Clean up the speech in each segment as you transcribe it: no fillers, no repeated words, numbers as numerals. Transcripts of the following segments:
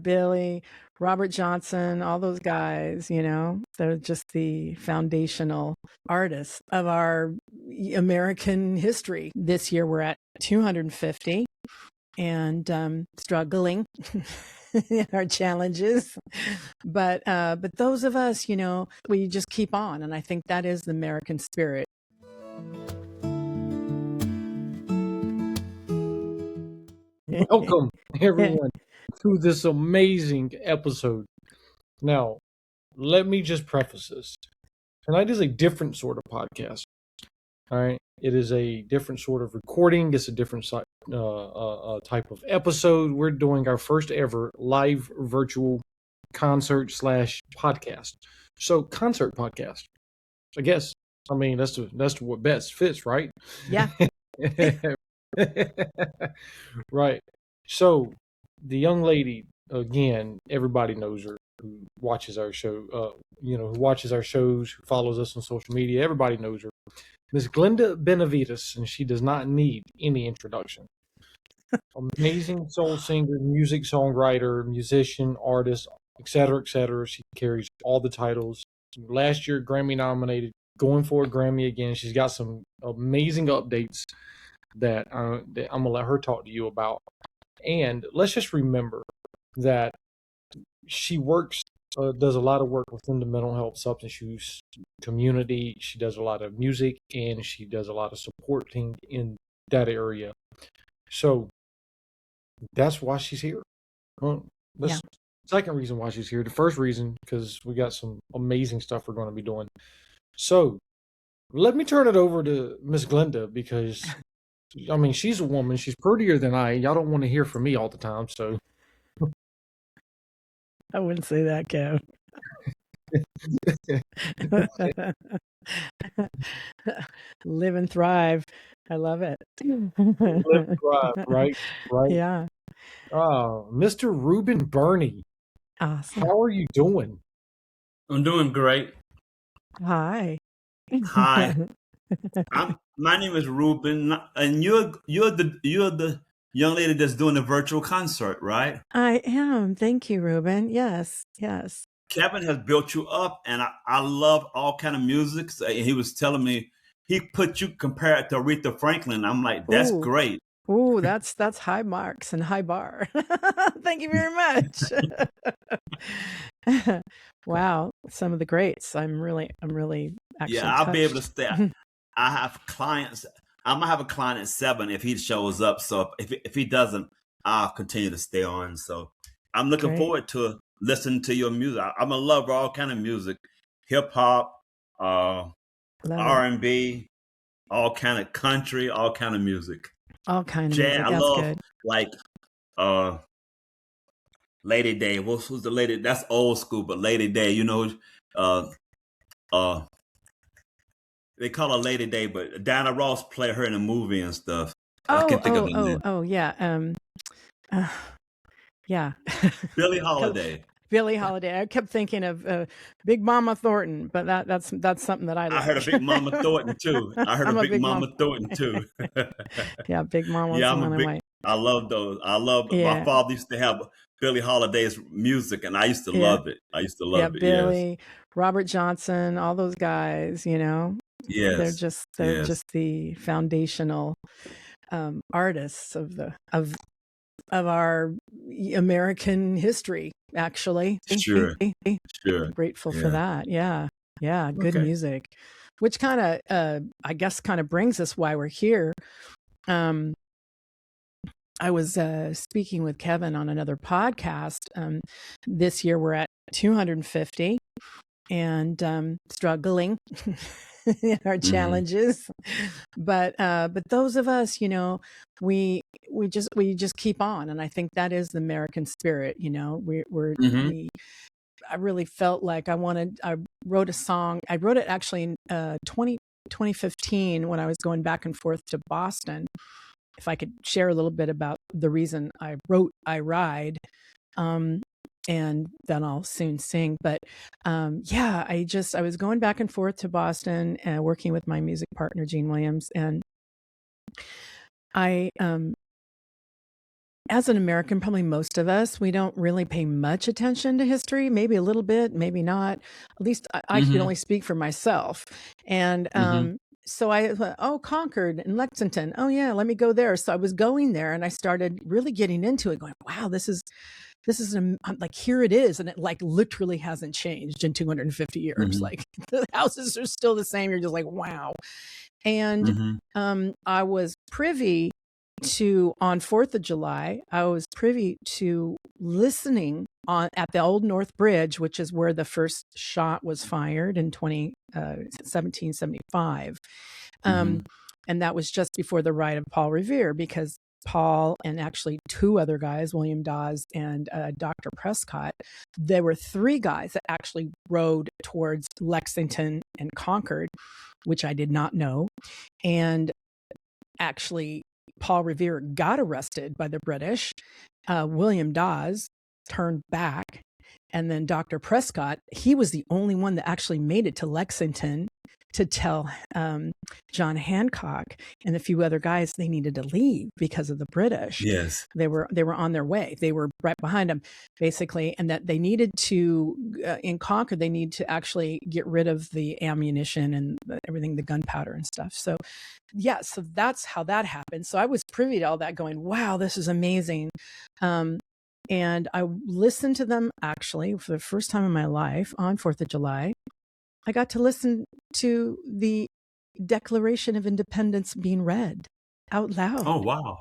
Billy, Robert Johnson, all those guys, they're just the foundational artists of our American history. This year we're at 250 and struggling in our challenges. But those of us, we just keep on. And I think that is the American spirit. Welcome, everyone, to this amazing episode. Now, let me just preface this. Tonight is a different sort of podcast. All right? It is a different sort of recording. It's a different type of episode. We're doing our first ever live virtual concert / podcast. So, concert podcast. I guess. I mean, that's what best fits, right? Yeah. Right. So the young lady, again, everybody knows her, who watches our show, who watches our shows, who follows us on social media. Everybody knows her. Miss Glenda Benavides, and she does not need any introduction. Amazing soul singer, music songwriter, musician, artist, etc., etc. She carries all the titles. Last year, Grammy-nominated, going for a Grammy again. She's got some amazing updates that I'm going to let her talk to you about. And let's just remember that she does a lot of work within the mental health substance use community. She does a lot of music, and she does a lot of supporting in that area. So that's why she's here. Second reason why she's here. The first reason, because we got some amazing stuff we're going to be doing. So let me turn it over to Miss Glenda, because I mean, she's a woman. She's prettier than I. Y'all don't want to hear from me all the time, so. I wouldn't say that, Kev. Live and thrive. I love it. Live and thrive, right? Yeah. Mr. Ruben Burney. Awesome. How are you doing? I'm doing great. Hi. Hi. My name is Ruben, and you're the young lady that's doing the virtual concert, right? I am. Thank you, Ruben. Yes. Kevin has built you up, and I love all kind of music. So he was telling me he put you compared to Aretha Franklin. I'm like, that's great. Ooh, that's high marks and high bar. Thank you very much. Wow, some of the greats. I'm really actually I'll touched. be able to stay. I have clients. I'm gonna have a client at 7 if he shows up. So if he doesn't, I'll continue to stay on. So I'm looking forward to listening to your music. I'm a lover of all kind of music, hip hop, R&B, all kind of country, all kind of music. All kind of jazz. music. I That's love good. Like Lady Day. Who's the lady? That's old school, but Lady Day. They call her Lady Day, but Diana Ross played her in a movie and stuff. I can't think of the name. Yeah. Yeah. Billie Holiday. Billie Holiday. I kept thinking of Big Mama Thornton, but that's something that I like. I heard of Big Mama Thornton too. Yeah, Big Mama's the one I like. I love those. My father used to have Billie Holiday's music, and I used to love it. Yeah, Billy, Robert Johnson, all those guys, Yes. They're just the foundational artists of our American history, actually. Sure. I'm grateful for that. Yeah. Good music, which kind of, I guess, brings us why we're here. I was speaking with Kevin on another podcast. This year we're at 250 and struggling in our challenges. But those of us, we just keep on, and I think that is the American spirit. I really felt like I wrote a song. I wrote it actually in 2015 when I was going back and forth to Boston. If I could share a little bit about the reason I wrote I Ride, and then I'll soon sing. But I was going back and forth to Boston and working with my music partner, Gene Williams. And I as an American, probably most of us, we don't really pay much attention to history, maybe a little bit, maybe not. At least I can only speak for myself. And so I thought, oh, Concord and Lexington. Oh, yeah, let me go there. So I was going there and I started really getting into it, going, wow, this is like, here it is. And it like literally hasn't changed in 250 years. Like the houses are still the same. You're just like, wow. And I was privy to, on 4th of July, I was privy to listening at the Old North Bridge, which is where the first shot was fired in 1775. And that was just before the ride of Paul Revere, because Paul and actually two other guys, William Dawes and Dr. Prescott, there were three guys that actually rode towards Lexington and Concord, which I did not know. And actually, Paul Revere got arrested by the British. William Dawes turned back. And then Dr. Prescott, he was the only one that actually made it to Lexington to tell John Hancock and a few other guys they needed to leave because of the British. Yes. They were on their way. They were right behind them, basically, and that they needed to, in Concord, they need to actually get rid of the ammunition and everything, the gunpowder and stuff. So, yeah, so that's how that happened. So I was privy to all that going, wow, this is amazing. And I listened to them actually for the first time in my life on 4th of July. I got to listen to the Declaration of Independence being read out loud. Oh, wow.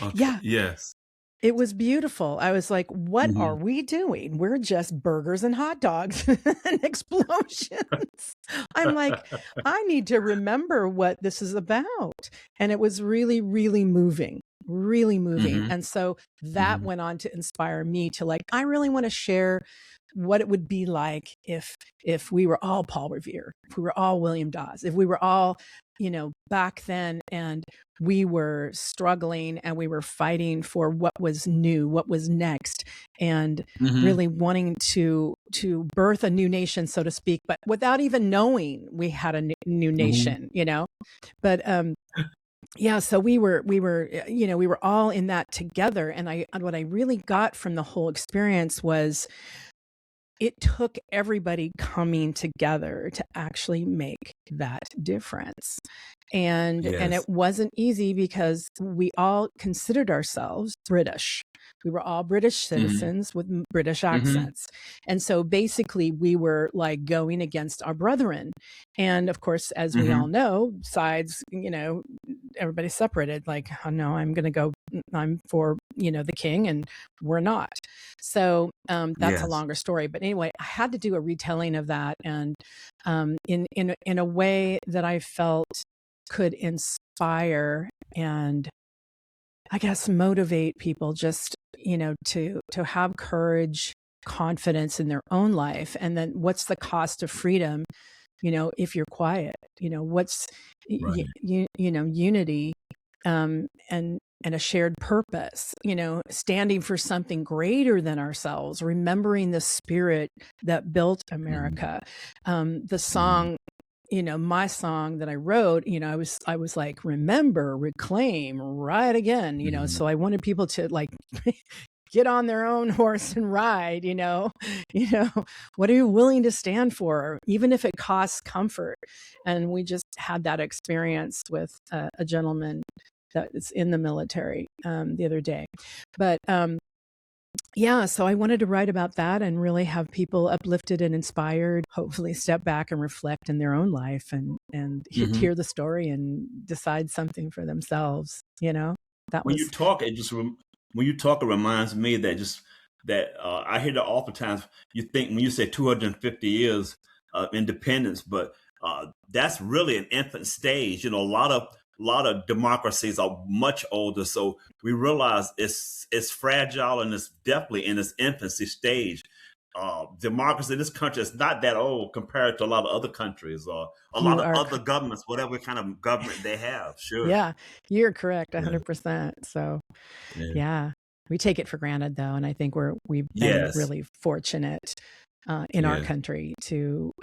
Okay. Yeah. Yes. It was beautiful. I was like, what are we doing? We're just burgers and hot dogs and explosions. I'm like, I need to remember what this is about. And it was really, really moving. Really moving. And so that went on to inspire me to like, I really want to share what it would be like if we were all Paul Revere, if we were all William Dawes, if we were all, back then, and we were struggling and we were fighting for what was new, what was next, and really wanting to birth a new nation, so to speak, but without even knowing we had a new nation, But yeah, so we were all in that together, and what I really got from the whole experience was it took everybody coming together to actually make that difference. And it wasn't easy because we all considered ourselves British. We were all British citizens with British accents. And so basically we were like going against our brethren. And of course, as we all know, sides, everybody separated, like, oh no, I'm for, the king, and we're not. So that's a longer story. But anyway, I had to do a retelling of that, and in a way that I felt could inspire and I guess motivate people just, to have courage, confidence in their own life. And then what's the cost of freedom? If you're quiet, what's, unity, and a shared purpose, standing for something greater than ourselves, remembering the spirit that built America. The song, my song that I wrote, I was like, remember, reclaim, ride again, so I wanted people to like get on their own horse and ride, what are you willing to stand for, even if it costs comfort? And we just had that experience with a gentleman that's in the military the other day. But yeah, so I wanted to write about that and really have people uplifted and inspired, hopefully step back and reflect in their own life and hear the story and decide something for themselves. That when was. You talk, when you talk, it reminds me that I hear that oftentimes you think when you say 250 years of independence, but that's really an infant stage. A lot of democracies are much older, so we realize it's fragile and it's definitely in its infancy stage. Democracy in this country is not that old compared to a lot of other countries or a lot of other governments, whatever kind of government they have. Sure. Yeah, you're correct, 100%. So, yeah, we take it for granted though, and I think we've been really fortunate in our country to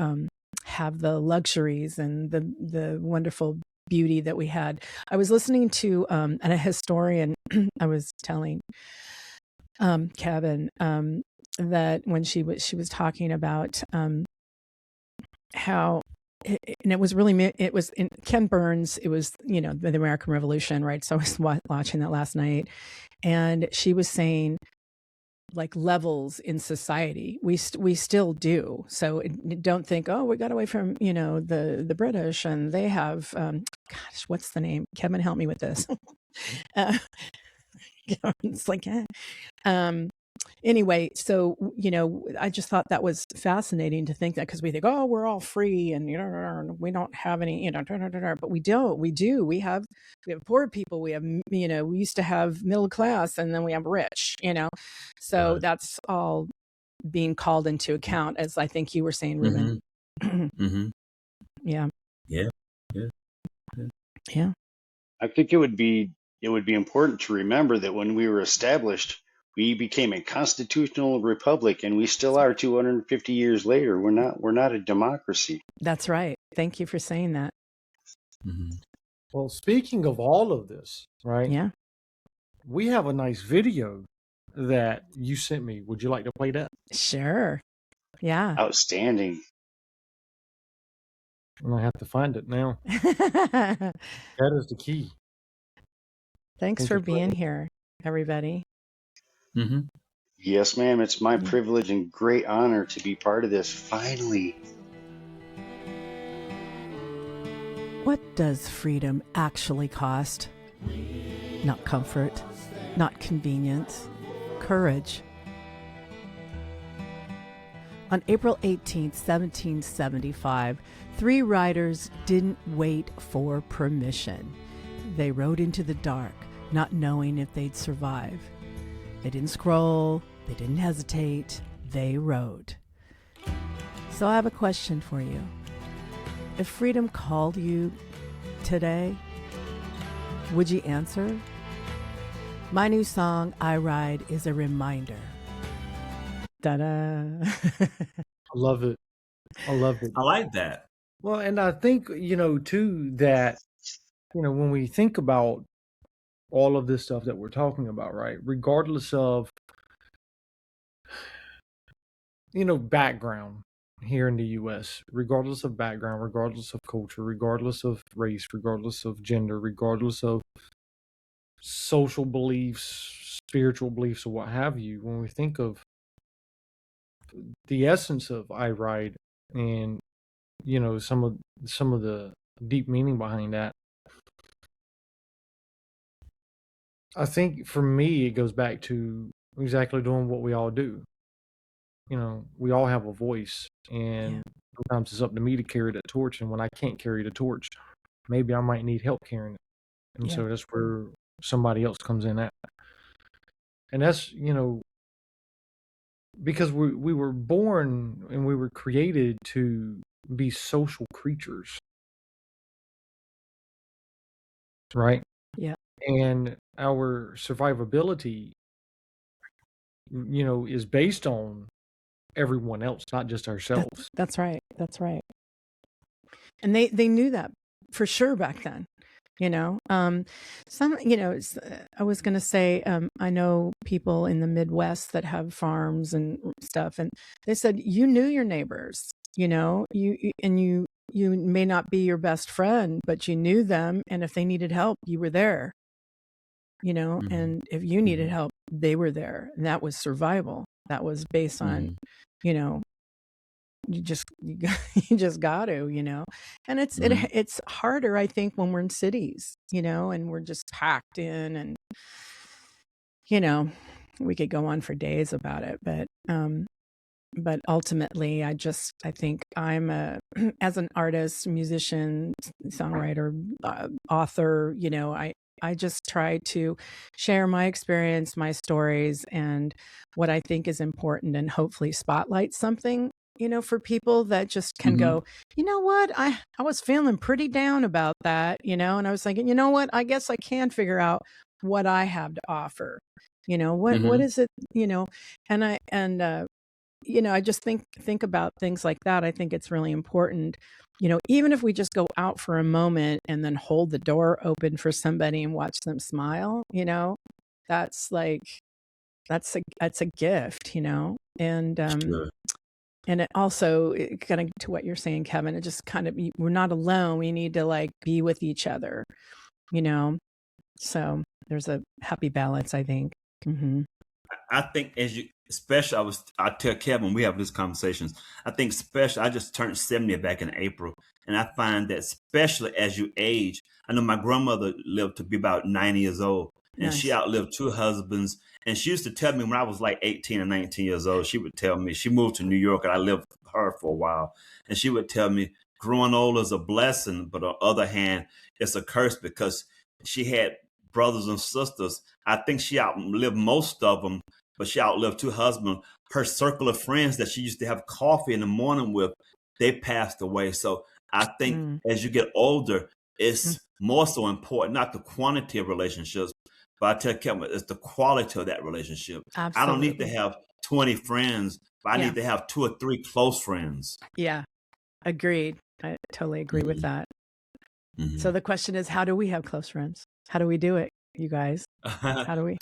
have the luxuries and the wonderful beauty that we had. I was listening to a historian. I was telling Kevin that when she was talking about how. And it was in Ken Burns. It was, the American Revolution, right? So I was watching that last night, and she was saying, like, levels in society, we still do. So don't think, oh, we got away from the British and they have gosh, what's the name? Kevin, help me with this. It's like anyway, so I just thought that was fascinating to think that, because we think, oh, we're all free and we don't have any but we don't. We have poor people, we have we used to have middle class, and then we have rich, so Right. that's all being called into account, as I think you were saying, Ruben. Yeah. Yeah. I think it would be important to remember that when we were established, we became a constitutional republic, and we still are 250 years later. We're not a democracy. That's right. Thank you for saying that. Well, speaking of all of this, right? Yeah. We have a nice video that you sent me. Would you like to play that? Sure. Yeah. Outstanding. And I have to find it now. That is the key. Thanks for being here, everybody. Yes, ma'am. It's my privilege and great honor to be part of this. Finally. What does freedom actually cost? Not comfort, not convenience, courage. On April 18th, 1775, 3 riders didn't wait for permission. They rode into the dark, not knowing if they'd survive. They didn't scroll, they didn't hesitate, they rode. So I have a question for you. If freedom called you today, would you answer? My new song, I Ride, is a reminder. Ta-da! I love it. I love it. I like that. Well, and I think, too, that, when we think about all of this stuff that we're talking about, right, regardless of, background here in the U.S., regardless of background, regardless of culture, regardless of race, regardless of gender, regardless of social beliefs, spiritual beliefs, or what have you, when we think of the essence of I Ride and, some of the deep meaning behind that, I think for me, it goes back to exactly doing what we all do. We all have a voice, and sometimes it's up to me to carry that torch. And when I can't carry the torch, maybe I might need help carrying it. And so that's where somebody else comes in at. And that's, because we were born and we were created to be social creatures. Right? Yeah. And our survivability, is based on everyone else, not just ourselves. That's right. That's right. And they knew that for sure back then. I was going to say, I know people in the Midwest that have farms and stuff, and they said, you knew your neighbors, you may not be your best friend, but you knew them. And if they needed help, you were there, and if you needed help, they were there. And that was survival. That was based on, you just got to, and it's harder, I think, when we're in cities, and we're just packed in, and, we could go on for days about it, but ultimately I think I'm as an artist, musician, songwriter, author, I just try to share my experience, my stories, and what I think is important, and hopefully spotlight something, for people that just can go, you know what, I was feeling pretty down about that, and I was thinking, you know what, I guess I can figure out what I have to offer, what is it, and I just think about things like that. I think it's really important, even if we just go out for a moment and then hold the door open for somebody and watch them smile, that's like, that's a gift, and, Sure. and it also kind of to what you're saying, Kevin, it just kind of, we're not alone. We need to like be with each other, so there's a happy balance, I think. Mm-hmm. I think especially I tell Kevin, we have these conversations. I think especially, I just turned 70 back in April. And I find that especially as you age, I know my grandmother lived to be about 90 years old, and she Nice. outlived 2 husbands. And she used to tell me when I was like 18 or 19 years old, she would tell me, she moved to New York and I lived with her for a while. And she would tell me, growing old is a blessing, but on the other hand, it's a curse, because she had brothers and sisters. I think she outlived most of them, but she outlived 2 husbands. Her circle of friends that she used to have coffee in the morning with, they passed away. So I think as you get older, it's more so important, not the quantity of relationships, but I tell Kevin, it's the quality of that relationship. Absolutely. I don't need to have 20 friends, but I need to have 2 or 3 close friends. Yeah, agreed. I totally agree with that. Mm-hmm. So the question is, how do we have close friends? How do we do it, you guys? How do we?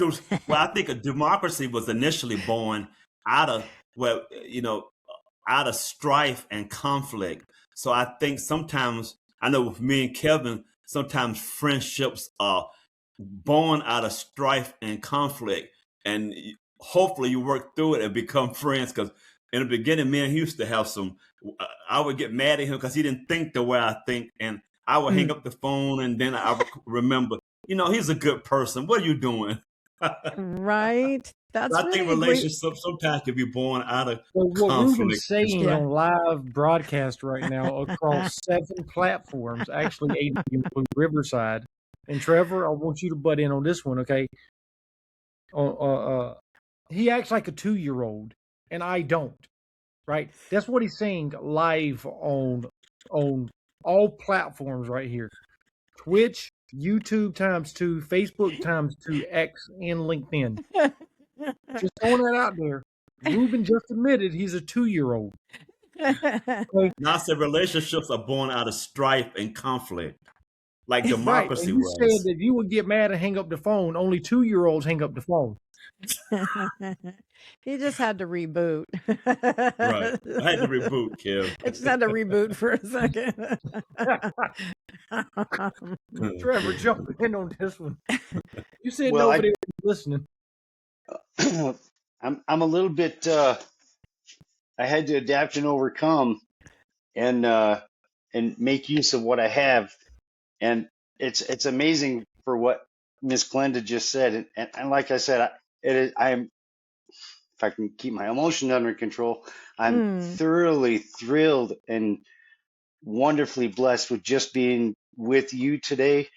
Well, I think a democracy was initially born out of, out of strife and conflict. So I think sometimes, I know with me and Kevin, sometimes friendships are born out of strife and conflict. And hopefully you work through it and become friends. Because in the beginning, me and he used to have I would get mad at him because he didn't think the way I think. And I would hang up the phone, and then I would remember, he's a good person. What are you doing? Right. That's I think relationships sometimes can be born out of what conflict. Ruben's saying on live broadcast right now across 7 platforms, actually 8 include Riverside. And Trevor, I want you to butt in on this one, okay? He acts like a 2-year-old, and I don't. Right? That's what he's saying live on all platforms right here. Twitch, YouTube ×2, Facebook ×2, X, and LinkedIn. Just throwing that out there. Ruben just admitted he's a 2-year-old. Okay? Now I said relationships are born out of strife and conflict, like democracy right. And you said that you would get mad and hang up the phone. Only 2-year-olds hang up the phone. He just had to reboot. Right. I had to reboot, Kev. I just had to reboot for a second. Trevor, jump in on this one. You said nobody was listening. I'm a little bit. I had to adapt and overcome, and make use of what I have, and it's amazing for what Miss Glenda just said, and like I said, I'm. If I can keep my emotions under control, I'm thoroughly thrilled and wonderfully blessed with just being with you today.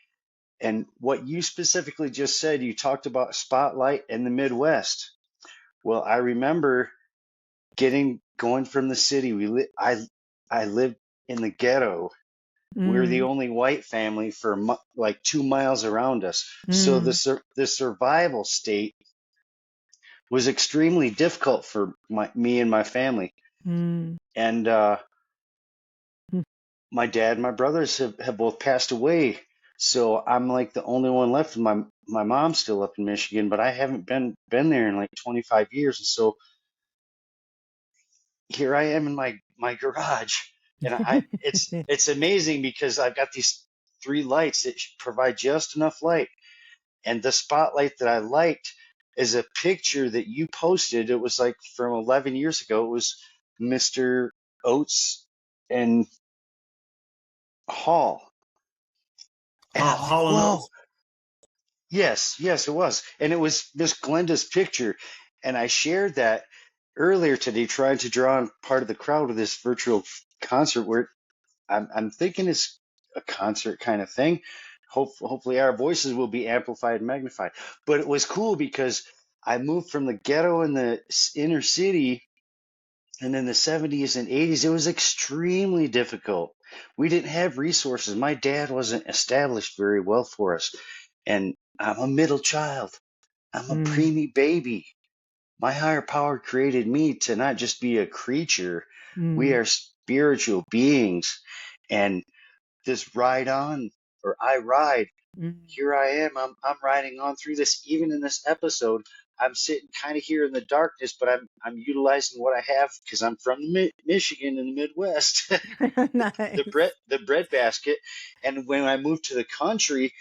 And what you specifically just said, you talked about Spotlight in the Midwest. Well, I remember going from the city. I lived in the ghetto. We were the only white family for like 2 miles around us. So the survival state was extremely difficult for me and my family. And my dad and my brothers have both passed away. So I'm like the only one left. My mom's still up in Michigan, but I haven't been there in like 25 years. And so here I am in my garage, and it's amazing because I've got these 3 lights that provide just enough light. And the spotlight that I liked is a picture that you posted. It was like from 11 years ago. It was Mr. Oates and Hall. And Hall. Yes, it was. And it was Miss Glenda's picture. And I shared that earlier today, trying to draw on part of the crowd with this virtual concert where I'm thinking it's a concert kind of thing. Hopefully our voices will be amplified and magnified. But it was cool because I moved from the ghetto in the inner city, and in the 70s and 80s, it was extremely difficult. We didn't have resources. My dad wasn't established very well for us. And I'm a middle child. I'm a preemie baby. my higher power created me to not just be a creature. We are spiritual beings. And this ride on, or I ride, here I am. I'm riding on through this. Even in this episode, I'm sitting kind of here in the darkness, but I'm utilizing what I have because I'm from Michigan in the Midwest. Nice. the bread basket. And when I moved to the country,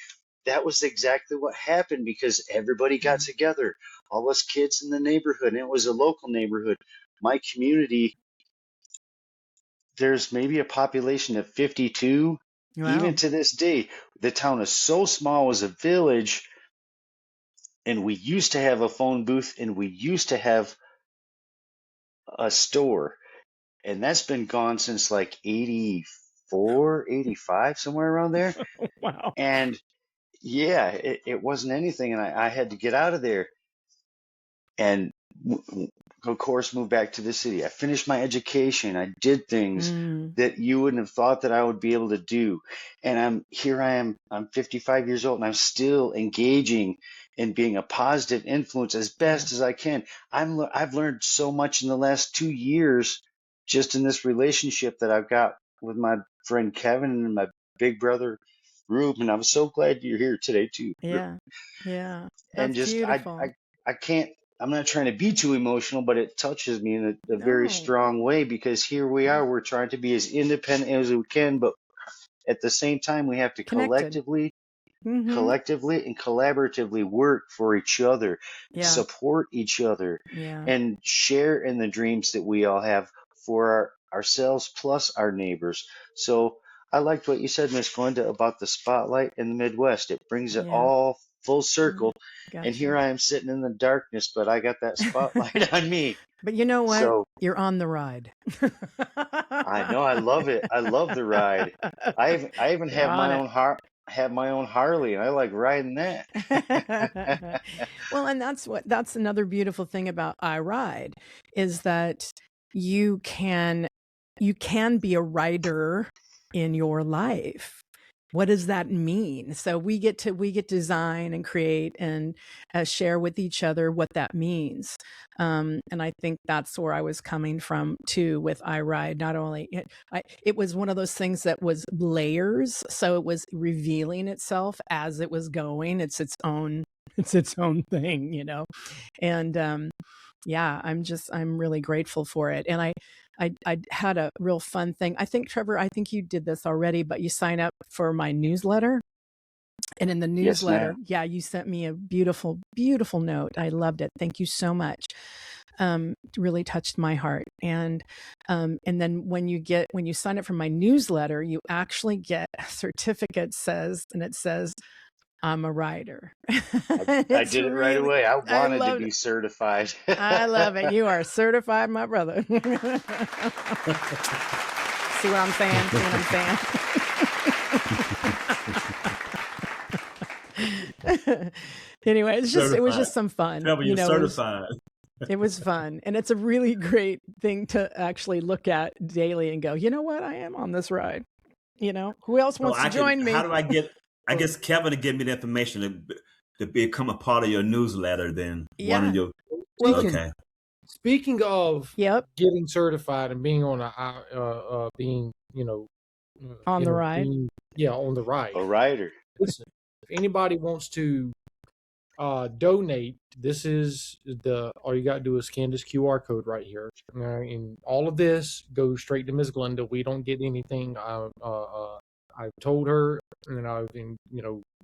that was exactly what happened because everybody got together, all us kids in the neighborhood, and it was a local neighborhood. My community, there's maybe a population of 52. Wow. Even to this day, the town is so small, it was a village, and we used to have a phone booth, and we used to have a store, and that's been gone since like 84, 85, somewhere around there. Wow. And yeah, it wasn't anything, and I had to get out of there. And of course, moved back to the city. I finished my education. I did things that you wouldn't have thought that I would be able to do. And I'm 55 years old, and I'm still engaging in being a positive influence as best as I can. I've learned so much in the last 2 years, just in this relationship that I've got with my friend Kevin and my big brother Rube. And I'm so glad you're here today too. Yeah. Yeah. And That's just beautiful. I can't. I'm not trying to be too emotional, but it touches me in a very strong way because here we are. We're trying to be as independent as we can, but at the same time, we have to collectively and collaboratively work for each other, support each other, and share in the dreams that we all have for ourselves plus our neighbors. So I liked what you said, Miss Glenda, about the spotlight in the Midwest. It brings it all full circle. And here I am sitting in the darkness, but I got that spotlight on me. But you know what? So you're on the ride. I know. I love it. I love the ride. I even have my own Harley, and I like riding that. Well, and that's another beautiful thing about I Ride is that you can be a rider in your life. What does that mean? So we get to design and create and share with each other what that means. And I think that's where I was coming from too with I Ride. Not only it was one of those things that was layers, so it was revealing itself as it was going. It's its own thing, you know. And yeah, I'm really grateful for it. And I had a real fun thing. I think, Trevor, I think you did this already, but you sign up for my newsletter. And in the newsletter, you sent me a beautiful, beautiful note. I loved it. Thank you so much. Really touched my heart. And then when you sign up for my newsletter, you actually get a certificate it says, I'm a writer. I did it right away. I wanted to be certified. I love it. You are certified, my brother. See what I'm saying? Anyway, it was just some fun. You're certified. It was fun. And it's a really great thing to actually look at daily and go, you know what? I am on this ride. You know, who else wants to join me? How do I guess Kevin to give me the information to become a part of your newsletter then. Yeah. One of your Speaking of getting certified and being on on the ride. On the ride. A rider. Listen, if anybody wants to donate, this is all you got to do is scan this QR code right here. And all of this goes straight to Ms. Glenda. We don't get anything. I've told her, and I've been,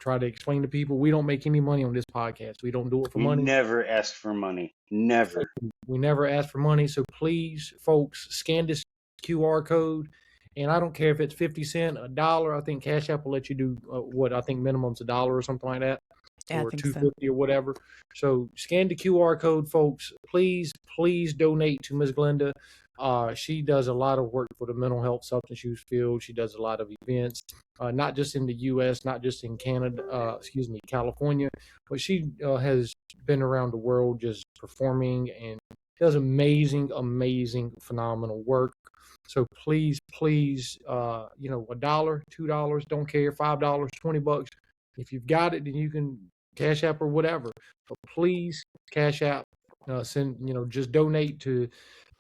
try to explain to people, we don't make any money on this podcast. We don't do it for money. We never ask for money. Never. We never ask for money. So please, folks, scan this QR code. And I don't care if it's 50 cents, $1. I think Cash App will let you do I think minimum's $1 or something like that. Or $2.50 or whatever. So scan the QR code, folks. Please donate to Ms. Glenda. She does a lot of work for the mental health substance use field. She does a lot of events, not just in the U.S., not just in California, but she has been around the world just performing and does amazing, phenomenal work. So please, $1, $2, don't care, $5, $20. If you've got it, then you can Cash App or whatever. But please, Cash App just donate to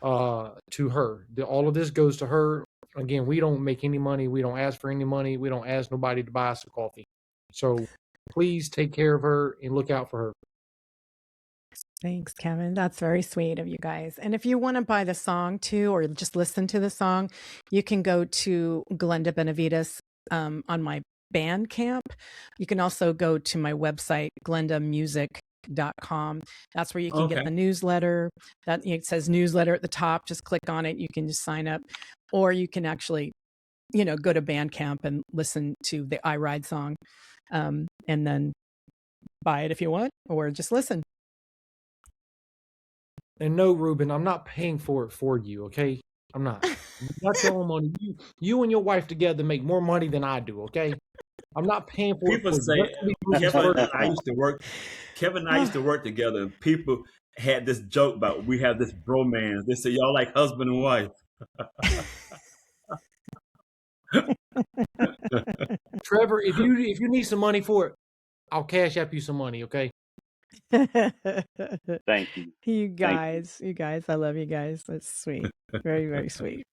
her. All of this goes to her. Again, we don't make any money. We don't ask for any money. We don't ask nobody to buy us a coffee. So please take care of her and look out for her. Thanks, Kevin. That's very sweet of you guys. And if you want to buy the song too, or just listen to the song, you can go to Glenda Benavides on my Bandcamp. You can also go to my website, glendamusic.com. That's where you can get the newsletter. That it says newsletter at the top. Just click on it. You can just sign up. Or you can actually, go to Bandcamp and listen to the I Ride song, and then buy it if you want, or just listen. And no, Ruben, I'm not paying for it for you, okay? I'm not. You got your own money. You and your wife together make more money than I do, okay? I'm not paying for People it. People say Kevin and I used to work. Kevin and I used to work together. And people had this joke about we have this bromance. They say y'all like husband and wife. Trevor, if you need some money for it, I'll cash app you some money, okay? Thank you. You guys, I love you guys. That's sweet. Very, very sweet.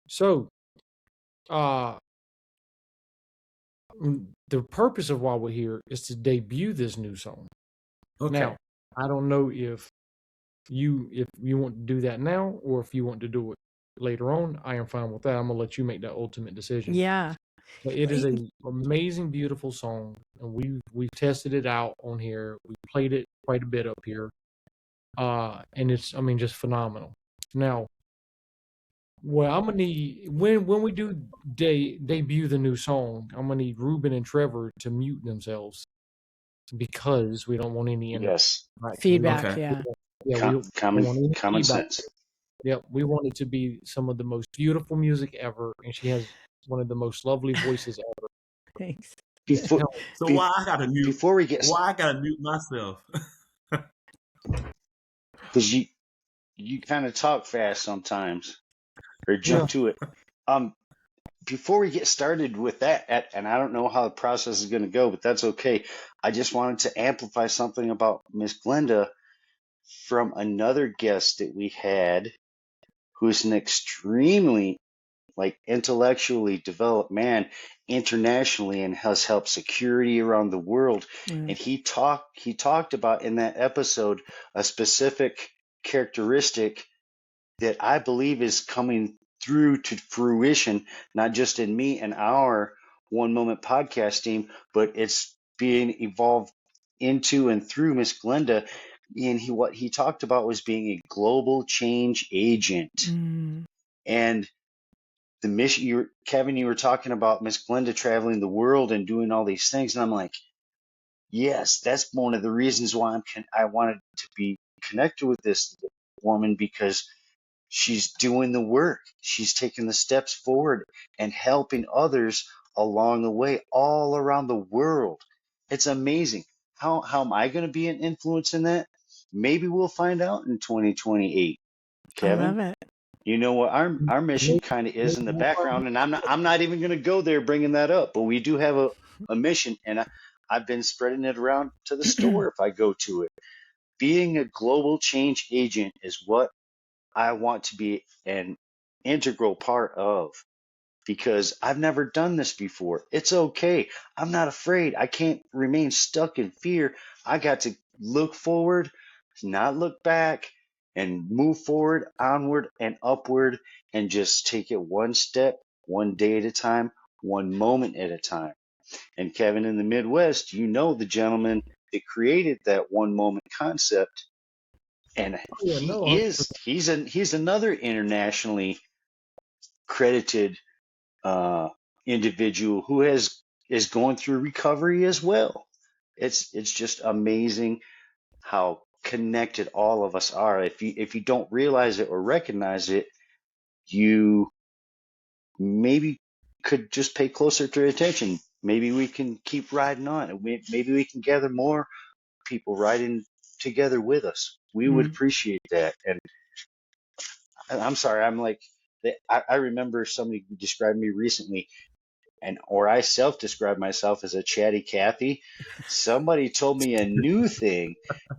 So, the purpose of why we're here is to debut this new song. Okay. Now, I don't know if you want to do that now or if you want to do it later on. I am fine with that. I'm gonna let you make that ultimate decision. Yeah. But it is an amazing, beautiful song, and we've tested it out on here. We played it quite a bit up here, and it's just phenomenal. Now, well, I'm gonna need when we do debut the new song, I'm gonna need Ruben and Trevor to mute themselves because we don't want any feedback. Okay. Yeah, common sense. Yep, we want it to be some of the most beautiful music ever, and she has one of the most lovely voices ever. Thanks. Why I gotta mute? Before we get, why I gotta mute myself? Because you kind of talk fast sometimes, or jump to it. Before we get started with that, and I don't know how the process is going to go, but that's okay. I just wanted to amplify something about Miss Glenda from another guest that we had, who's an extremely intellectually developed man internationally and has helped security around the world. And he talked about in that episode a specific characteristic that I believe is coming through to fruition, not just in me and our One Moment podcast team, but it's being evolved into and through Miss Glenda. And what he talked about was being a global change agent. And the mission, Kevin, you were talking about Miss Glenda traveling the world and doing all these things, and I'm like, yes, that's one of the reasons why I wanted to be connected with this woman, because she's doing the work. She's taking the steps forward and helping others along the way, all around the world. It's amazing. How am I going to be an influence in that? Maybe we'll find out in 2028. Kevin, I love it. You know what our mission kind of is in the background, and I'm not even going to go there bringing that up, but we do have a mission, and I've been spreading it around to the store if I go to it. Being a global change agent is what I want to be an integral part of, because I've never done this before. It's okay. I'm not afraid. I can't remain stuck in fear. I got to look forward, not look back, and move forward, onward, and upward, and just take it one step, one day at a time, one moment at a time. And Kevin, in the Midwest, the gentleman that created that one moment concept, and he's another internationally credited individual who is going through recovery as well. It's just amazing how connected all of us are. If you don't realize it or recognize it, you maybe could just pay closer to attention. Maybe we can keep riding on. Maybe we can gather more people riding together with us. We would appreciate that. And I'm sorry, I remember somebody described me recently. or I self-describe myself as a chatty Cathy. Somebody told me a new thing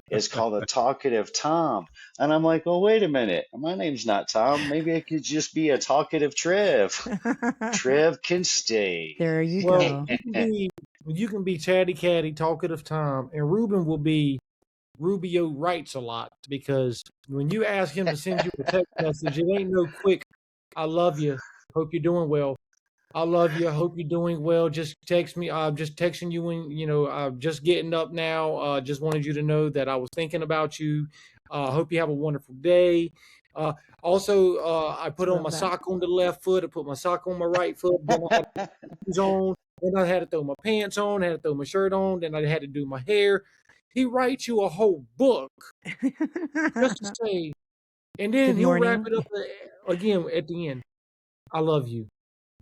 is called a talkative Tom. And I'm like, well, wait a minute. My name's not Tom. Maybe I could just be a talkative Trev. Trev can stay. There you Well, go. you can be chatty Cathy, talkative Tom, and Ruben will be Rubio writes a lot, because when you ask him to send you a text message, it ain't no quick, I love you, hope you're doing well. I love you, hope you're doing well. Just text me. I'm just texting you when, I'm just getting up now. Just wanted you to know that I was thinking about you. Hope you have a wonderful day. Also, I put on my sock on the left foot. I put my sock on my right foot. Then I had to put on. Then I had to throw my pants on. Had to throw my shirt on. Then I had to do my hair. He writes you a whole book just to say, and then he'll wrap it up again at the end. I love you.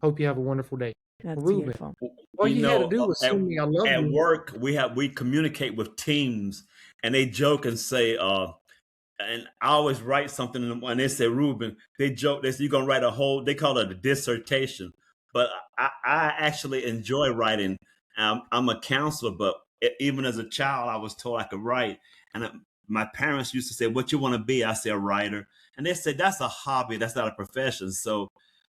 Hope you have a wonderful day. That's Ruben, beautiful. all you had to do was send me I love you. At work, we communicate with teams, and they joke and say, and I always write something, and they say, Ruben, they joke, they say, you're going to write they call it a dissertation. But I actually enjoy writing. I'm a counselor, but even as a child, I was told I could write. And my parents used to say, what you want to be? I say, a writer. And they said, that's a hobby. That's not a profession. So,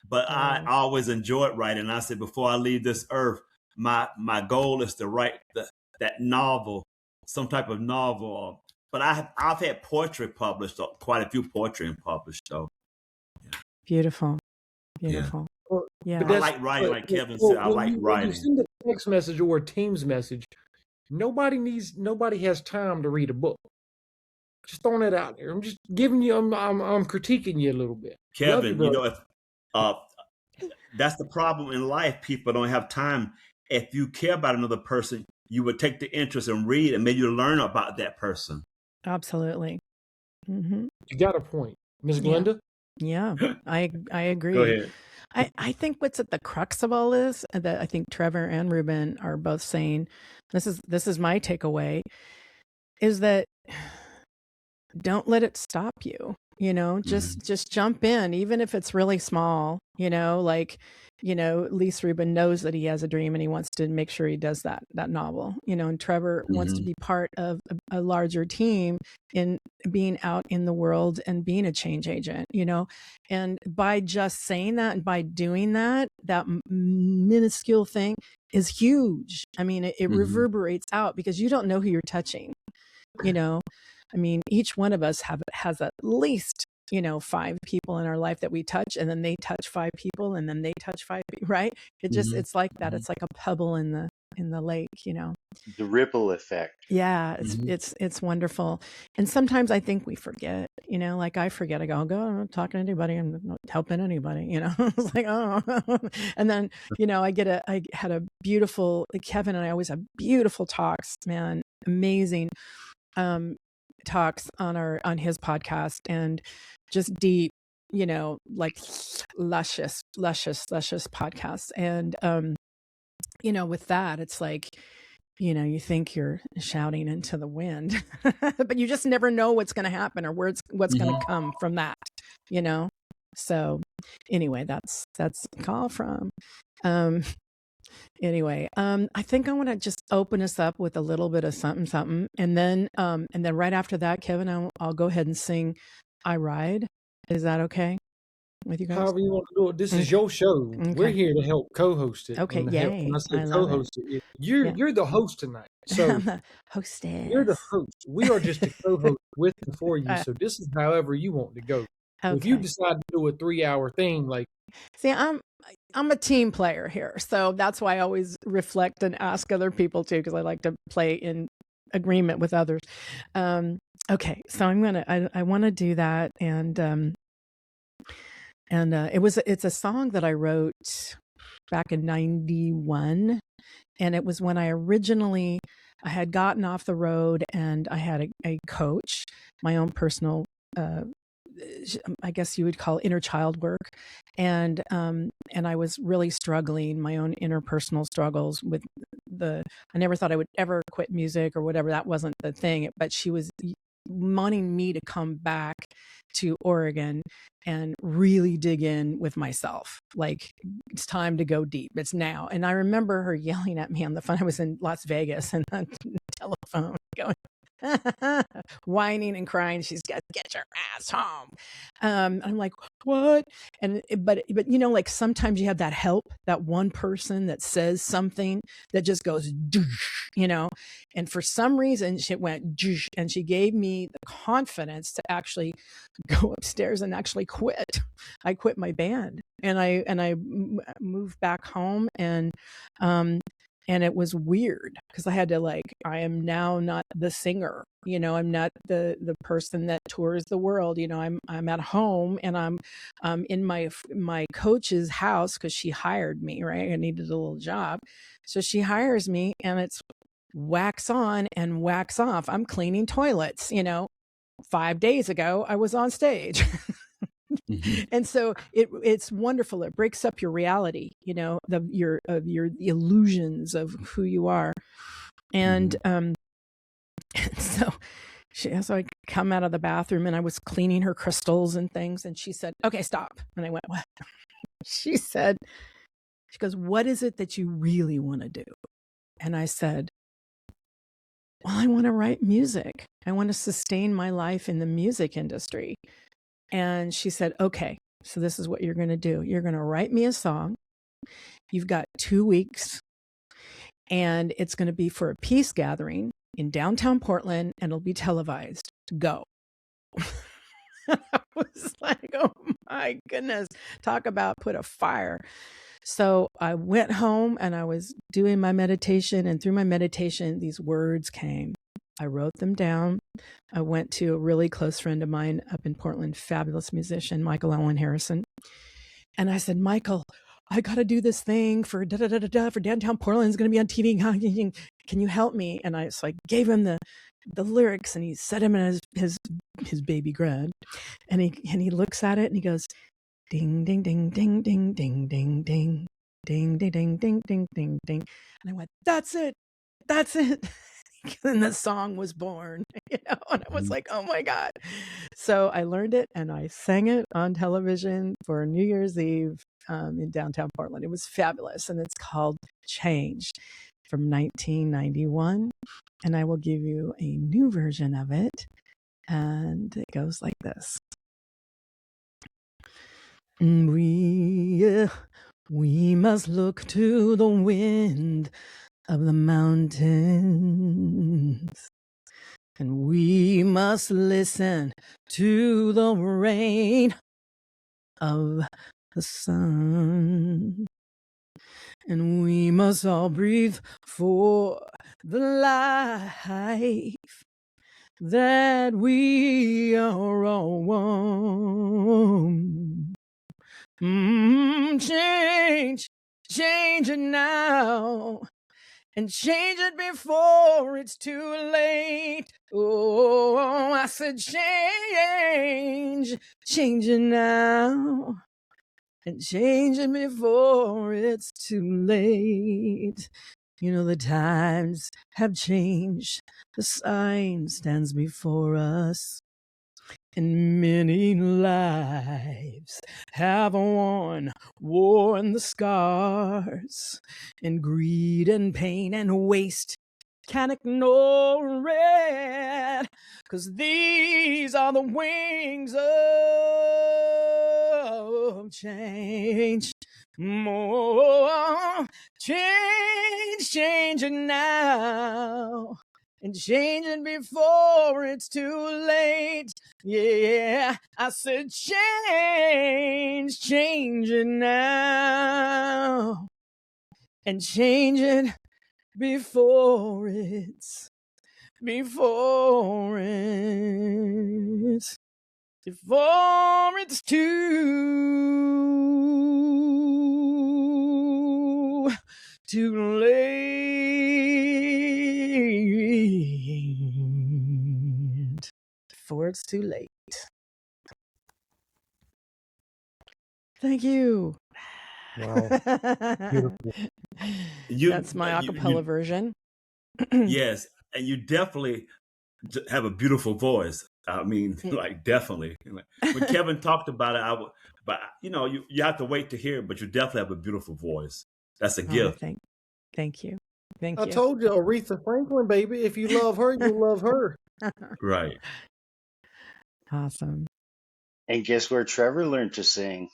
but I always enjoyed writing. And I said, before I leave this earth, my goal is to write that novel, some type of novel. But I've had poetry published, quite a few poetry published. So, yeah. Beautiful. Yeah. Yeah. But I like writing, like Kevin said. I like writing. When you send a text message or a Teams message, nobody has time to read a book. Just throwing it out there. I'm just giving you. I'm critiquing you a little bit. Kevin, if that's the problem in life. People don't have time. If you care about another person, you would take the interest and read, and maybe you learn about that person. Absolutely. Mm-hmm. You got a point, Ms. Glenda. Yeah, I agree. Go ahead. I think what's at the crux of all this, that I think Trevor and Ruben are both saying, this is my takeaway, is that don't let it stop you. Just jump in, even if it's really small. At least Ruben knows that he has a dream and he wants to make sure he does that novel. And Trevor wants to be part of a larger team in being out in the world and being a change agent. And by just saying that and by doing that minuscule thing is huge. I mean, it reverberates out because you don't know who you're touching. I mean, each one of us has at least 5 people in our life that we touch, and then they touch 5 people, and then they touch 5 people, right? It's like that. It's like a pebble in the lake, The ripple effect. Yeah, it's wonderful. And sometimes I think we forget, like I forget. I go, I'm not talking to anybody. I'm not helping anybody, It's like, oh, and then, I had a beautiful, Kevin and I always have beautiful talks, man, amazing talks on his podcast, and just deep, like luscious podcasts. And, with that, it's like, you think you're shouting into the wind, but you just never know what's going to happen or what's going to come from that, So anyway, that's a call from, Anyway, I think I want to just open us up with a little bit of something, and then right after that, Kevin, I'll go ahead and sing "I Ride." Is that okay with you guys? However you want to do it. This is your show. Okay. We're here to help co-host it. Okay, yay! When I say co-host it, you're the host tonight. So I'm the hostess. You're the host. We are just a co-host with and for you. So this is however you want to go. Okay. If you decide to do a 3-hour thing, like, see, I'm a team player here, so that's why I always reflect and ask other people too, because I like to play in agreement with others. Okay, so I want to do that, and it's a song that I wrote back in '91, and it was when I had gotten off the road, and I had a coach, my own personal, I guess you would call inner child work. And I was really struggling, my own interpersonal struggles with I never thought I would ever quit music or whatever. That wasn't the thing, but she was wanting me to come back to Oregon and really dig in with myself. Like, it's time to go deep. It's now. And I remember her yelling at me on the phone. I was in Las Vegas and on the telephone going, whining and crying. She's got to get your ass home. I'm like, what? But you know, like sometimes you have that help, that one person that says something that just goes, you know, and for some reason she went, and she gave me the confidence to actually go upstairs and actually quit. I quit my band and I moved back home, and it was weird because I had to, like, I am now not the singer, you know, I'm not the person that tours the world. You know, I'm at home and I'm in my coach's house because she hired me, right? I needed a little job. So she hires me and it's wax on and wax off. I'm cleaning toilets, you know. 5 days ago, I was on stage. And so it's wonderful. It breaks up your reality, you know, your illusions of who you are. And so I come out of the bathroom and I was cleaning her crystals and things. And she said, okay, stop. And I went, what? She goes, what is it that you really want to do? And I said, well, I want to write music. I want to sustain my life in the music industry. And she said, okay, so this is what you're going to do. You're going to write me a song. You've got 2 weeks and it's going to be for a peace gathering in downtown Portland and it'll be televised. Go. I was like, oh my goodness, talk about put a fire. So I went home and I was doing my meditation, and through my meditation, these words came. I wrote them down. I went to a really close friend of mine up in Portland, fabulous musician, Michael Allen Harrison. And I said, Michael, I got to do this thing for for downtown Portland. It's going to be on TV. Can you help me? And so I gave him the lyrics, and he set him in his baby grand. And he looks at it and he goes, ding, ding, ding, ding, ding, ding, ding, ding, ding, ding, ding, ding, ding, ding, ding. And I went, that's it. And the song was born, you know, and I was like, oh my God. So I learned it and I sang it on television for New Year's Eve in downtown Portland. It was fabulous. And it's called Change from 1991. And I will give you a new version of it. And it goes like this. We must look to the wind of the mountains, and we must listen to the rain of the sun, and we must all breathe for the life that we are all one. Change it now. And change it before it's too late. Oh, I said change it now. And change it before it's too late. You know, the times have changed. The sign stands before us. And many lives have worn the scars, and greed and pain and waste can't ignore it, 'cause these are the wings of change. More change it now. And change it before it's too late. Yeah, I said change it now. And change it before it's too late. Before it's too late. Thank you. Wow. Beautiful. That's my acapella version. Yes, and you definitely have a beautiful voice. I mean, like definitely. When Kevin talked about it, but you have to wait to hear it, but you definitely have a beautiful voice. That's a gift. Thank you. I told you, Aretha Franklin, baby. If you love her, you'll love her. Right. Awesome. And guess where Trevor learned to sing?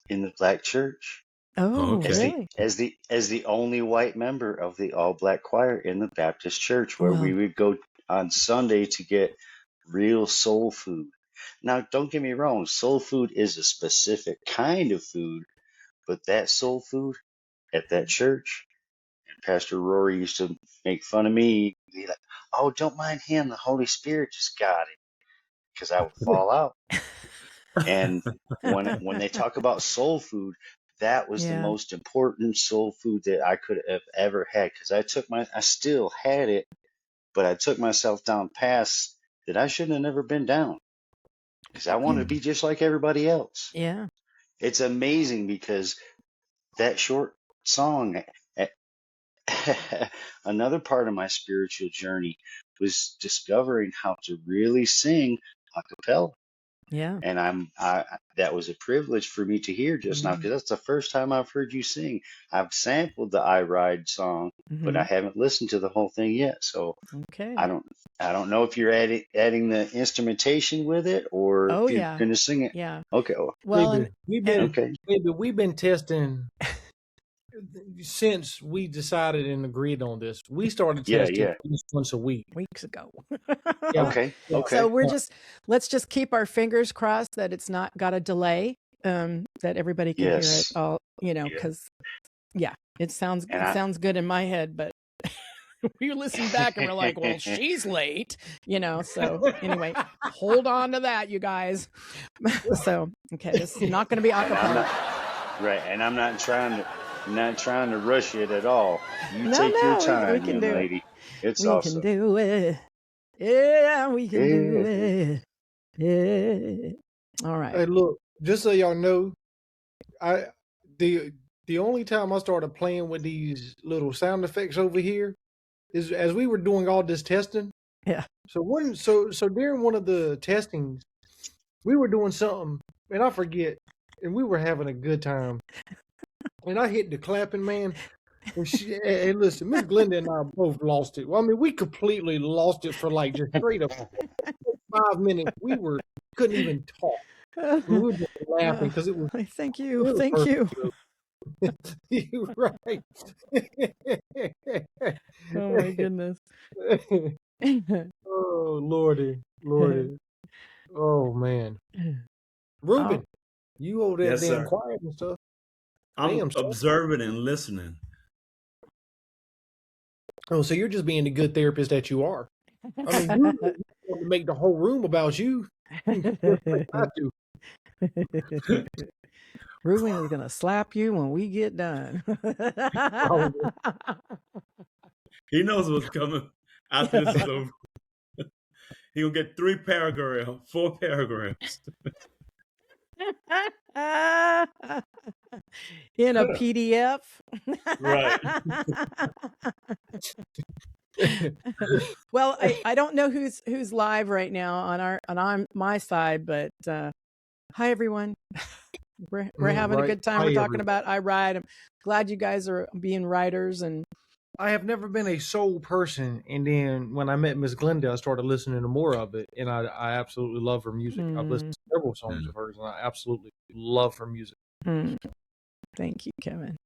In the black church. Oh, okay. really? As the only white member of the all black choir in the Baptist church, where we would go on Sunday to get real soul food. Now, don't get me wrong, soul food is a specific kind of food, but that soul food at that church, and Pastor Rory used to make fun of me. He'd be like, "Oh, don't mind him. The Holy Spirit just got him," because I would fall out. And when they talk about soul food, that was the most important soul food that I could have ever had, because I still had it, but I took myself down paths that I shouldn't have never been down, because I wanted to be just like everybody else. Yeah. It's amazing because that short song, another part of my spiritual journey was discovering how to really sing a cappella. Yeah. And that was a privilege for me to hear just now, because that's the first time I've heard you sing. I've sampled the I Ride song, but I haven't listened to the whole thing yet. So I don't know if you're adding the instrumentation with it, or if you're going to sing it. Yeah. Okay. Well, we've been testing since we decided and agreed on this. We started testing once a week. Weeks ago. Okay. So let's just keep our fingers crossed that it's not got a delay, that everybody can hear it all, because it sounds good in my head, but we listen back and we're like, well, she's late, so anyway, hold on to that, you guys. So, okay, this is not going to be a cappella. Right. And I'm not trying to rush it at all. You take your time, young lady. It's awesome. We can do it. Yeah, we can do it. Yeah. All right. Hey, look, just so y'all know, the only time I started playing with these little sound effects over here is as we were doing all this testing. Yeah. So during one of the testings, we were doing something, and I forget, and we were having a good time. And I hit the clapping, man. And listen, Miss Glenda and I both lost it. Well, I mean, we completely lost it for like just straight up 5 minutes. We couldn't even talk. We were just laughing because it was. Thank you. You're right. Oh my goodness. Oh Lordy. Oh man. Ruben, you over there being quiet and stuff. I'm observing and listening. Oh, so you're just being the good therapist that you are. I mean, you want to make the whole room about you. I do. Ruben is going to slap you when we get done. He knows what's coming after this is over. He will get 4 paragraphs. In a PDF. Right. Well, I don't know who's live right now on my side, but hi everyone. We're having a good time. We're talking about I Ride. I'm glad you guys are being writers. And I have never been a soul person, and then when I met Miss Glenda, I started listening to more of it, and I absolutely love her music. I've listened to several songs of hers, and I absolutely love her music. Thank you, Kevin.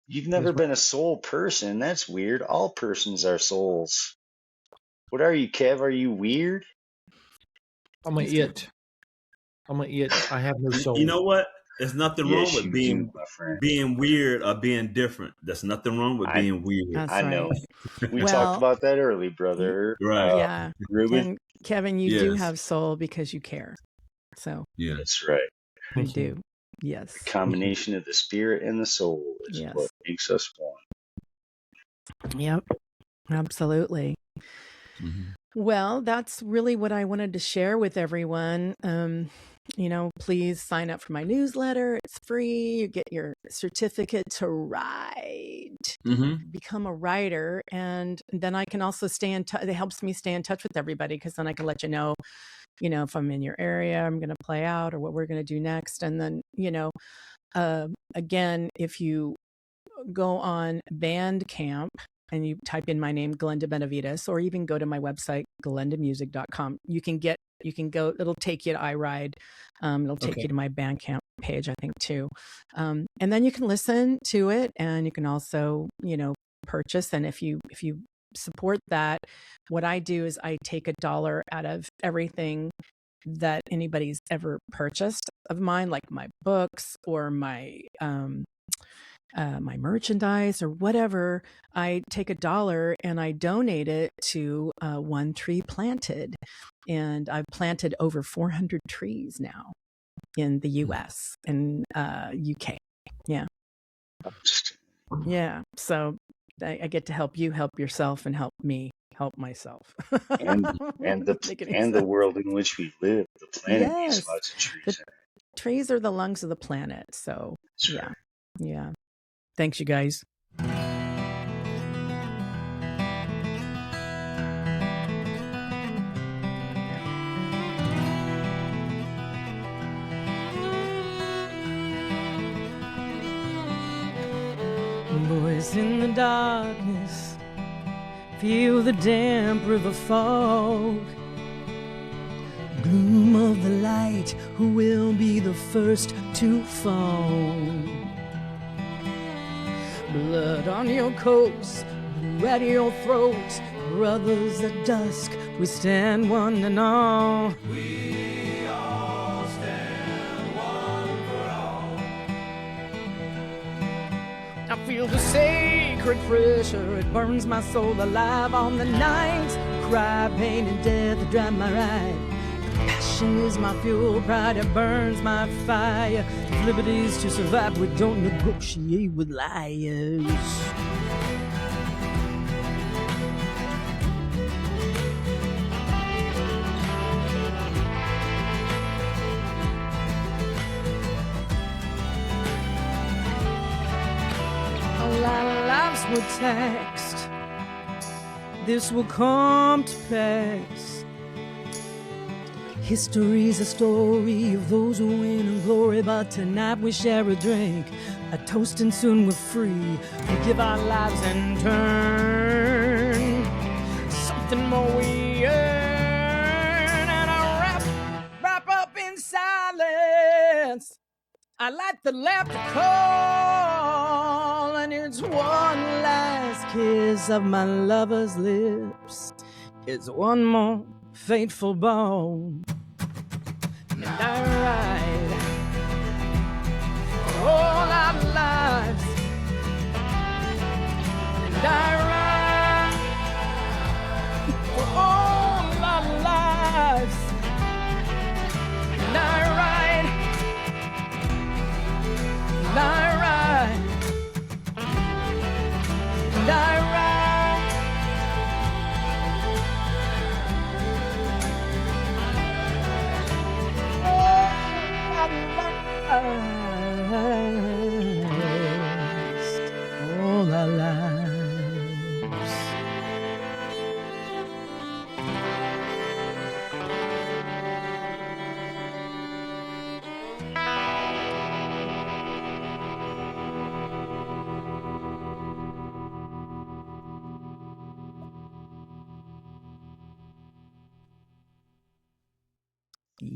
You've never been a soul person. That's weird. All persons are souls. What are you, Kev? Are you weird? I'm an it. I have no soul. You know what? There's nothing wrong with being weird or being different. There's nothing wrong with being weird. I know. We talked about that early, brother. Right. Yeah. Ruben. And Kevin, you do have soul because you care. So yeah, that's right. You do. Yes. The combination of the spirit and the soul is what makes us one. Yep. Absolutely. Well, that's really what I wanted to share with everyone. please sign up for my newsletter. It's free. You get your certificate to write, become a writer. And then I can also stay in touch. It helps me stay in touch with everybody, because then I can let you know, if I'm in your area, I'm going to play out, or what we're going to do next. And then, again, if you go on Bandcamp and you type in my name, Glenda Benavides, or even go to my website, glendamusic.com, you can go, it'll take you to iRide. It'll take you to my Bandcamp page, I think, too. And then you can listen to it, and you can also, purchase. And if you support that, what I do is I take $1 out of everything that anybody's ever purchased of mine, like my books or my my merchandise or whatever. I take $1 and I donate it to One Tree Planted. And I've planted over 400 trees now in the US and UK. Yeah. Yeah. So I get to help you help yourself and help me help myself. and the world in which we live. The planet needs lots of trees. Trees are the lungs of the planet. So yeah. Yeah. Thanks, you guys. Voice in the darkness, feel the damp river fog. Gloom of the light, who will be the first to fall? Blood on your coats, blue at your throat. Brothers at dusk, we stand one and all. We all stand one for all. I feel the sacred pressure, it burns my soul alive on the night. Cry, pain, and death drive my ride. Passion is my fuel, pride, it burns my fire. If liberty's to survive, we don't negotiate with liars. All our lives were taxed. This will come to pass. History's a story of those who win in glory, but tonight we share a drink, a toast, and soon we're free. We give our lives in turn, something more we earn, and I wrap up in silence. I light the lamp to call, and it's one last kiss of my lover's lips. It's one more fateful ball. And I ride all our lives, and I ride for all our lives, and I ride, and I ride, and I ride. All our lives.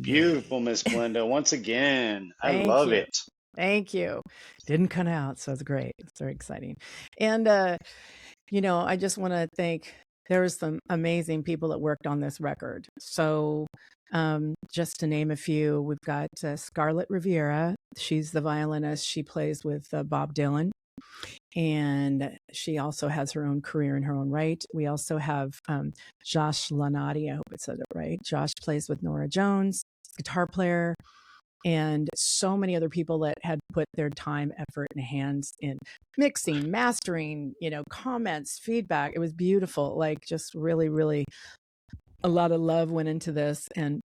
Beautiful, Miss Glenda. Once again, I love it. Thank you. Didn't cut out, so it's great. It's very exciting. And, I just want to thank, there were some amazing people that worked on this record. So just to name a few, we've got Scarlett Rivera. She's the violinist. She plays with Bob Dylan. And she also has her own career in her own right. We also have Josh Lanati. I hope I said it right. Josh plays with Norah Jones, guitar player, and so many other people that had put their time, effort, and hands in mixing, mastering, comments, feedback. It was beautiful. Like, just really, really a lot of love went into this. And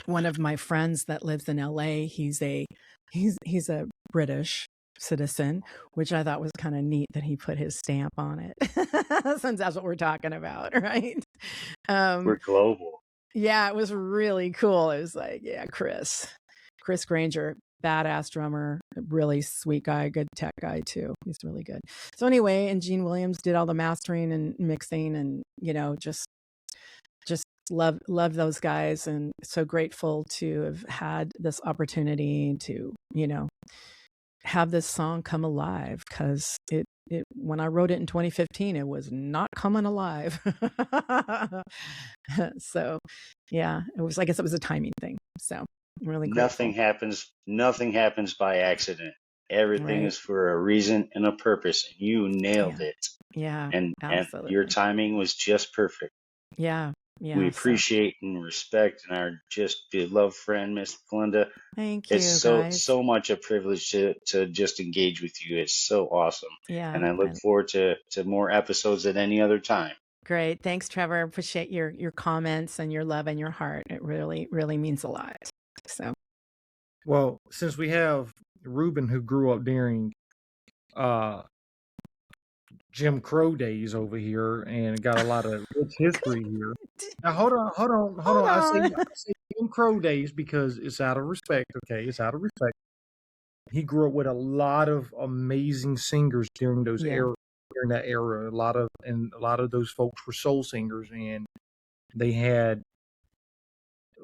one of my friends that lives in LA, he's a British citizen, which I thought was kind of neat that he put his stamp on it, since that's what we're talking about, right? We're global. Yeah, it was really cool. It was like, yeah, Chris Granger, badass drummer, really sweet guy, good tech guy too. He's really good. So anyway, and Gene Williams did all the mastering and mixing, and just love those guys, and so grateful to have had this opportunity to have this song come alive, because it when I wrote it in 2015, it was not coming alive. So yeah, I guess it was a timing thing. So I'm really grateful. Nothing happens by accident. Everything Right. is for a reason and a purpose, and you nailed it. Yeah, And absolutely. your timing was just perfect. Yeah. We appreciate and respect and our just beloved friend, Miss Glenda. Thank you, It's guys. so much a privilege to just engage with you. It's so awesome. Yeah. And I look forward to more episodes at any other time. Great. Thanks, Trevor. Appreciate your comments and your love and your heart. It really, really means a lot. So, well, since we have Ruben, who grew up during Jim Crow days over here and got a lot of rich history here. Now, hold on. I say Jim Crow days because it's out of respect, okay? It's out of respect. He grew up with a lot of amazing singers during those during that era. A lot of those folks were soul singers, and they had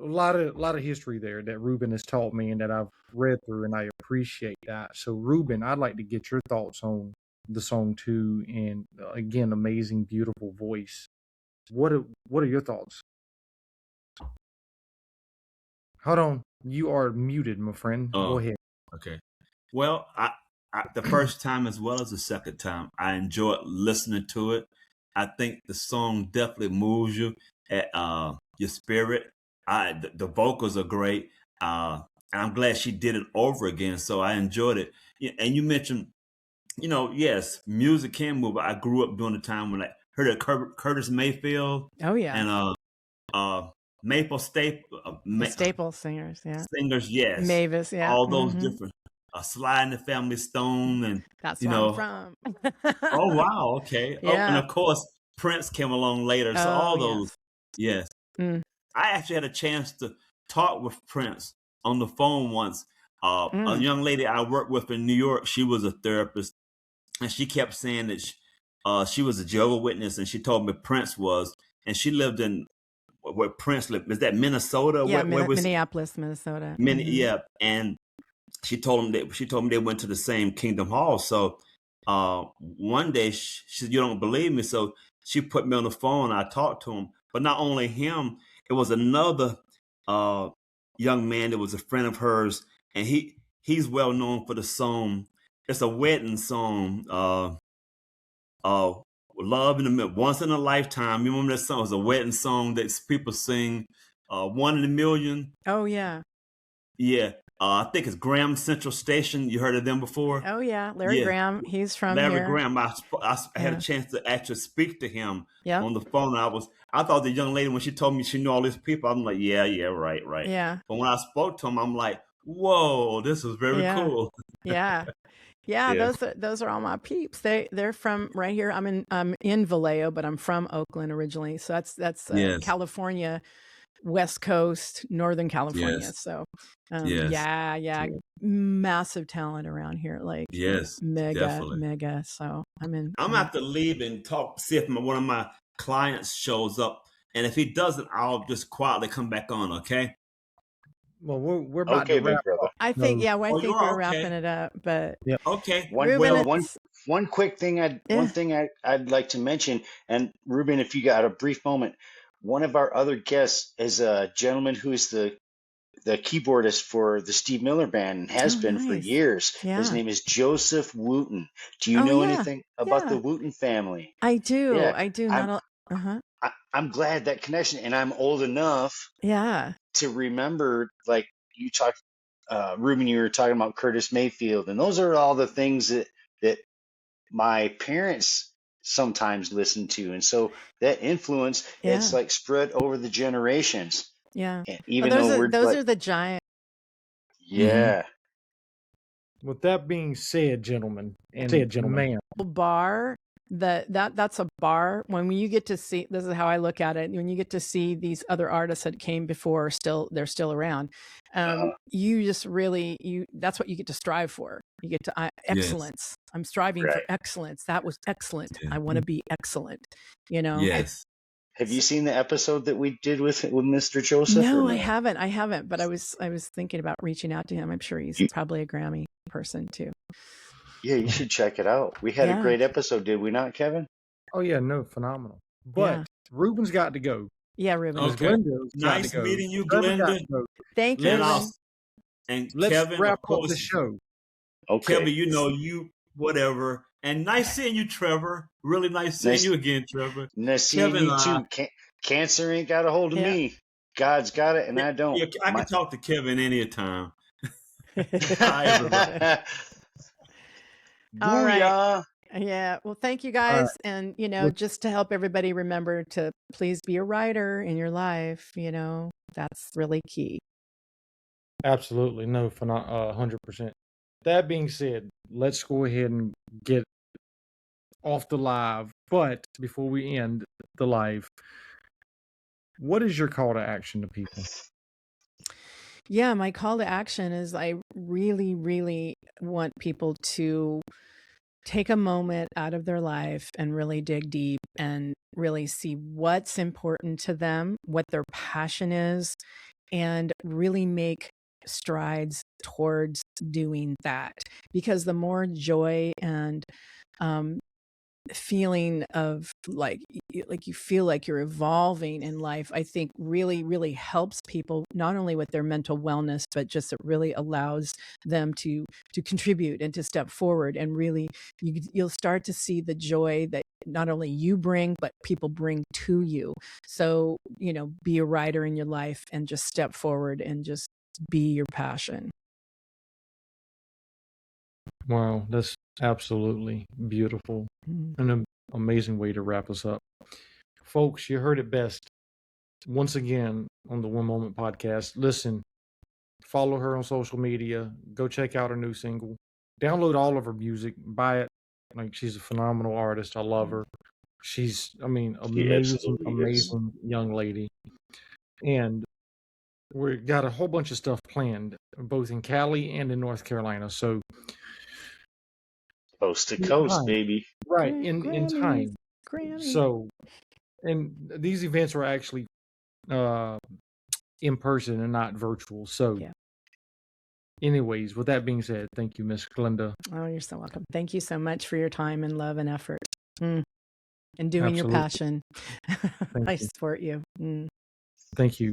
a lot of history there that Ruben has taught me and that I've read through, and I appreciate that. So, Ruben, I'd like to get your thoughts on the song too, and again, amazing, beautiful voice. What are your thoughts? Hold on, you are muted, my friend. Go ahead. Okay. Well, I the first time as well as the second time, I enjoyed listening to it. I think the song definitely moves you at your spirit. The vocals are great, and I'm glad she did it over again. So I enjoyed it. And you mentioned, yes, music can move. I grew up during the time when I heard of Curtis Mayfield. Oh yeah. And Maple Staple. The Staple singers, yeah. Singers, yes. Mavis, yeah. All those different. Sly and the Family Stone, and that's where I'm from. Oh wow, okay. Yeah. Oh, and of course Prince came along later. So all those, yes. I actually had a chance to talk with Prince on the phone once. A young lady I worked with in New York, she was a therapist, and she kept saying that she was a Jehovah's Witness, and she told me Prince was, and she lived in where Prince lived. Is that Minnesota? Yeah, where was Minneapolis, Minnesota. Yeah, and she told me they went to the same Kingdom Hall. So one day she said, "You don't believe me?" So she put me on the phone. I talked to him, but not only him, it was another young man that was a friend of hers, and he's well known for the song. It's a wedding song. Love in the Once in a Lifetime. You remember that song? It was a wedding song that people sing. 1 in a Million. Oh yeah. Yeah. I think it's Graham Central Station. You heard of them before? Oh yeah, Larry Graham. He's from Larry here. Graham. I had a chance to actually speak to him on the phone. I thought the young lady, when she told me she knew all these people, I'm like, yeah, right. Yeah. But when I spoke to him, I'm like, whoa, this is very cool. Yeah. Yeah, those are all my peeps. They're from right here. I'm in Vallejo, but I'm from Oakland originally. So that's California, West Coast, Northern California. Yes. So yes. Massive talent around here. Like mega. So I'm gonna have to leave and see if one of my clients shows up. And if he doesn't, I'll just quietly come back on, okay? Well, we're about to wrap up. I think, we're wrapping it up, but okay. One quick thing I'd like to mention, and Ruben, if you got a brief moment, one of our other guests is a gentleman who is the keyboardist for the Steve Miller Band and has been for years. Yeah. His name is Joseph Wooten. Do you know anything about the Wooten family? I do. Yeah. I do. I'm glad that connection, and I'm old enough to remember, like you talked, Ruben, you were talking about Curtis Mayfield, and those are all the things that my parents sometimes listen to. And so that influence, it's like spread over the generations. Yeah. Even though we're those like, are the giant yeah. With that being said, gentlemen and ma'am, bar that's a bar. When you get to see, this is how I look at it, when you get to see these other artists that came before, they're still around, you just really, that's what you get to strive for. You get to excellence. I'm striving for excellence. That was excellent. I want to be excellent, you know. Yes. Have you seen the episode that we did with Mr. Joseph? No, I haven't, but I was thinking about reaching out to him. I'm sure he's probably a Grammy person too. Yeah, you should check it out. We had a great episode, did we not, Kevin? Oh yeah, no, phenomenal. But Ruben's got to go. Yeah, Ruben. Okay. Nice meeting you, Glenda. Thank you. And let's Kevin, wrap up the show. Okay. Kevin, you whatever. And nice seeing you, Trevor. Really nice seeing you again, Trevor. Nice seeing you too. Cancer ain't got a hold of me. God's got it, and I don't. Yeah, I can talk to Kevin anytime. Hi, everybody. All right. Yeah. Well, thank you guys. And, just to help everybody remember to please be a writer in your life, that's really key. Absolutely. No, 100%. That being said, let's go ahead and get off the live. But before we end the live, what is your call to action to people? Yeah, my call to action is I really, really want people to take a moment out of their life and really dig deep and really see what's important to them, what their passion is, and really make strides towards doing that. Because the more joy and feeling of like you feel like you're evolving in life, I think really, really helps people, not only with their mental wellness, but just it really allows them to contribute and to step forward. And really, you'll start to see the joy that not only you bring, but people bring to you. So, be a writer in your life and just step forward and just be your passion. Wow, that's absolutely beautiful. An amazing way to wrap us up. Folks, you heard it best. Once again, on the One Moment Podcast, listen, follow her on social media, go check out her new single, download all of her music, buy it. Like, she's a phenomenal artist. I love her. She's, amazing young lady. And we got a whole bunch of stuff planned, both in Cali and in North Carolina. So, coast to coast, baby. Right, in time. Grammy. So, and these events are actually in person and not virtual. So, anyways, with that being said, thank you, Miss Glenda. Oh, you're so welcome. Thank you so much for your time and love and effort and doing your passion. I support you. Thank you.